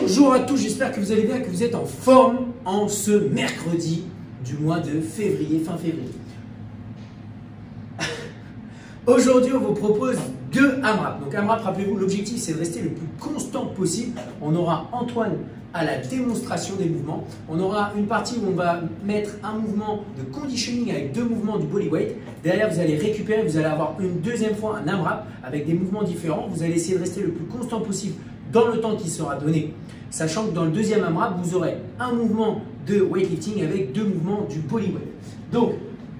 Bonjour à tous, j'espère que vous allez bien, que vous êtes en forme en ce mercredi du mois de février, fin février. Aujourd'hui, on vous propose deux AMRAP. Donc AMRAP, rappelez-vous, l'objectif c'est de rester le plus constant possible. On aura Antoine à la démonstration des mouvements. On aura une partie où on va mettre un mouvement de conditioning avec deux mouvements du bodyweight. Derrière, vous allez récupérer, vous allez avoir une deuxième fois un AMRAP avec des mouvements différents. Vous allez essayer de rester le plus constant possible dans le temps qui sera donné. Sachant que dans le deuxième AMRAP, vous aurez un mouvement de weightlifting avec deux mouvements du bodyweight. Donc,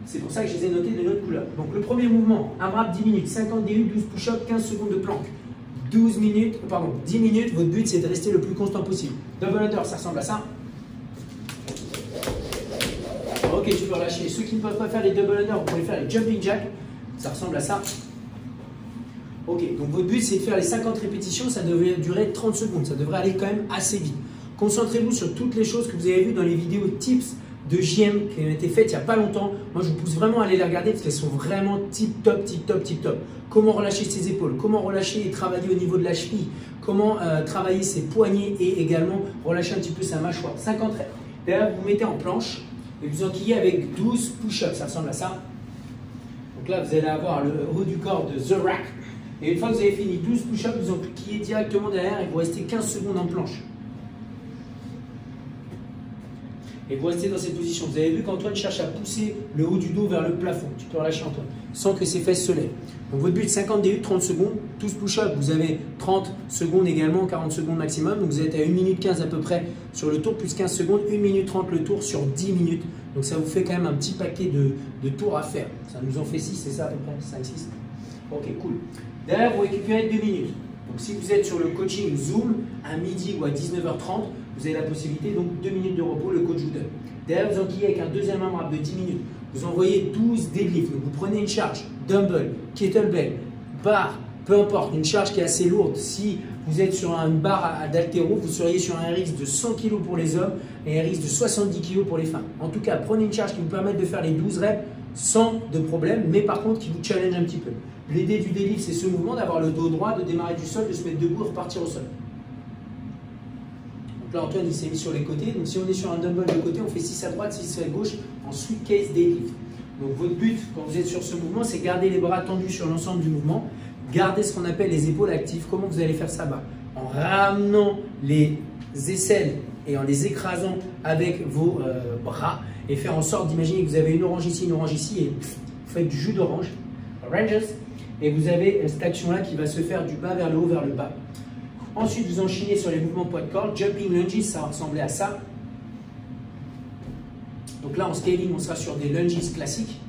c'est pour ça que je les ai notés de notre couleur. Donc, le premier mouvement, AMRAP 10 minutes, 50 DU, 12 push-ups, 15 secondes de planque. 10 minutes, votre but c'est de rester le plus constant possible. Double under, ça ressemble à ça. Ok, tu peux relâcher. Ceux qui ne peuvent pas faire les double under, vous pouvez faire les jumping jacks. Ça ressemble à ça. Ok, donc votre but c'est de faire les 50 répétitions, ça devrait durer 30 secondes, ça devrait aller quand même assez vite. Concentrez-vous sur toutes les choses que vous avez vues dans les vidéos tips de JM qui ont été faites il n'y a pas longtemps. Moi je vous pousse vraiment à aller les regarder parce qu'elles sont vraiment tip top, tip top, tip top. Comment relâcher ses épaules, comment relâcher et travailler au niveau de la cheville, comment travailler ses poignets et également relâcher un petit peu sa mâchoire. 50 reps. Derrière vous mettez en planche et vous enquillez avec 12 push-ups, ça ressemble à ça. Donc là vous allez avoir le haut du corps de The Rack. Et une fois que vous avez fini 12 push-ups, vous enquillez directement derrière et vous restez 15 secondes en planche. Et vous restez dans cette position. Vous avez vu qu'Antoine cherche à pousser le haut du dos vers le plafond. Tu peux relâcher Antoine, sans que ses fesses se lèvent. Donc votre but 50 DU, 30 secondes. 12 push-ups, vous avez 30 secondes également, 40 secondes maximum. Donc vous êtes à 1 minute 15 à peu près sur le tour, plus 15 secondes, 1 minute 30 le tour sur 10 minutes. Donc ça vous fait quand même un petit paquet de tours à faire. Ça nous en fait 6, c'est ça à peu près 5, 6. Ok, cool. Derrière, vous récupérez 2 minutes. Donc si vous êtes sur le coaching Zoom à midi ou à 19h30, vous avez la possibilité, donc 2 minutes de repos, le coach vous donne. Derrière, vous enquillez avec un deuxième AMRAP de 10 minutes. Vous envoyez 12 deadlifts. Donc vous prenez une charge, dumbbell, kettlebell, barre, peu importe, une charge qui est assez lourde. Si vous êtes sur une barre d'haltéro, vous seriez sur un RX de 100 kg pour les hommes et un RX de 70 kg pour les femmes. En tout cas, prenez une charge qui vous permette de faire les 12 reps sans de problème, mais par contre qui vous challenge un petit peu. L'idée du deadlift, c'est ce mouvement, d'avoir le dos droit, de démarrer du sol, de se mettre debout et repartir au sol. Donc là, Antoine, il s'est mis sur les côtés. Donc si on est sur un dumbbell de côté, on fait 6 à droite, 6 à gauche en sweep case deadlift. Donc votre but, quand vous êtes sur ce mouvement, c'est garder les bras tendus sur l'ensemble du mouvement, garder ce qu'on appelle les épaules actives. Comment vous allez faire ça? En ramenant les aisselles et en les écrasant avec vos bras et faire en sorte d'imaginer que vous avez une orange ici et vous faites du jus d'orange, oranges. Et vous avez cette action-là qui va se faire du bas vers le haut, vers le bas. Ensuite, vous enchaînez sur les mouvements poids de corps. Jumping lunges, ça va ressembler à ça. Donc là, en scaling, on sera sur des lunges classiques.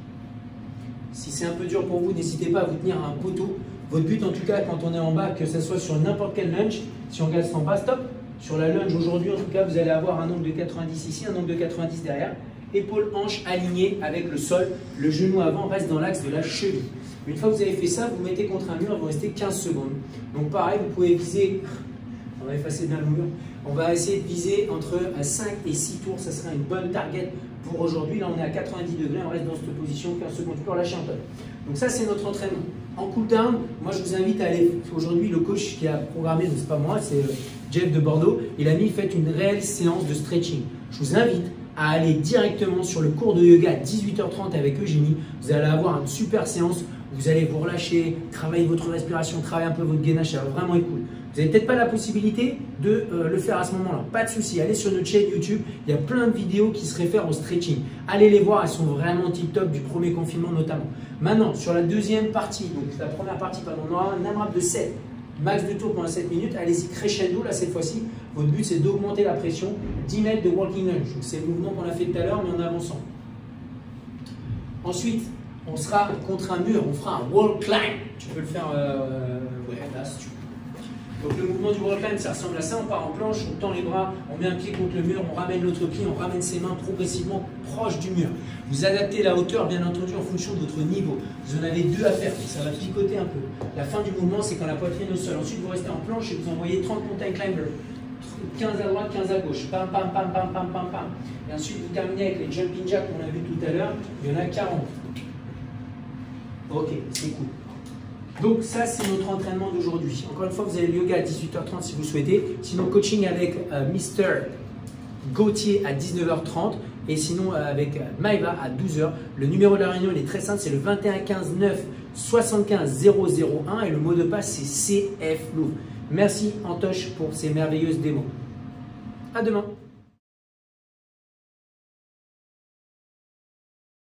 Si c'est un peu dur pour vous, n'hésitez pas à vous tenir à un poteau. Votre but, en tout cas, quand on est en bas, que ce soit sur n'importe quel lunge, si on regarde en bas, stop. Sur la lunge, aujourd'hui, en tout cas, vous allez avoir un angle de 90 ici, un angle de 90 derrière. Épaules, hanches alignées avec le sol. Le genou avant reste dans l'axe de la cheville. Une fois que vous avez fait ça, vous mettez contre un mur et vous restez 15 secondes. Donc pareil, vous pouvez viser, on va effacer bien le mur, on va essayer de viser entre 5 et 6 tours, ça sera une bonne target pour aujourd'hui. Là on est à 90 degrés, on reste dans cette position, 15 secondes, tu peux relâcher un peu. Donc ça c'est notre entraînement. En cool down, moi je vous invite à aller, aujourd'hui le coach qui a programmé, ce n'est pas moi, c'est Jeff de Bordeaux, il a mis, faites une réelle séance de stretching. Je vous invite à aller directement sur le cours de yoga à 18h30 avec Eugénie. Vous allez avoir une super séance. Vous allez vous relâcher, travailler votre respiration, travailler un peu votre gainage, ça va vraiment être cool. Vous n'avez peut-être pas la possibilité de le faire à ce moment-là. Pas de souci, allez sur notre chaîne YouTube, il y a plein de vidéos qui se réfèrent au stretching. Allez les voir, elles sont vraiment tip-top du premier confinement notamment. Maintenant, sur la deuxième partie, donc la première partie, pardon, on aura un AMRAP de 7. Max de tours pendant 7 minutes, allez-y crescendo, là cette fois-ci, votre but c'est d'augmenter la pression, 10 mètres de walking lunge, c'est le mouvement qu'on a fait tout à l'heure mais en avançant. Ensuite, on sera contre un mur, on fera un wall climb, tu peux le faire ouais, là si tu veux. Donc le mouvement du wall climb, ça ressemble à ça, on part en planche, on tend les bras, on met un pied contre le mur, on ramène l'autre pied, on ramène ses mains progressivement proche du mur. Vous adaptez la hauteur, bien entendu, en fonction de votre niveau. Vous en avez 2 à faire, ça va picoter un peu. La fin du mouvement, c'est quand la poitrine est au sol. Ensuite, vous restez en planche et vous envoyez 30 mountain climbers. 15 à droite, 15 à gauche. Pam, pam, pam, pam, pam, pam, pam. Et ensuite, vous terminez avec les jumping jacks qu'on a vu tout à l'heure. Il y en a 40. Ok, c'est cool. Donc ça, c'est notre entraînement d'aujourd'hui. Encore une fois, vous avez le yoga à 18h30 si vous souhaitez. Sinon, coaching avec Mr. Gauthier à 19h30. Et sinon, avec Maïva à 12h. Le numéro de la réunion, il est très simple. C'est le 21 15 9 75 001. Et le mot de passe, c'est CF Louvre. Merci Antoche pour ces merveilleuses démos. À demain.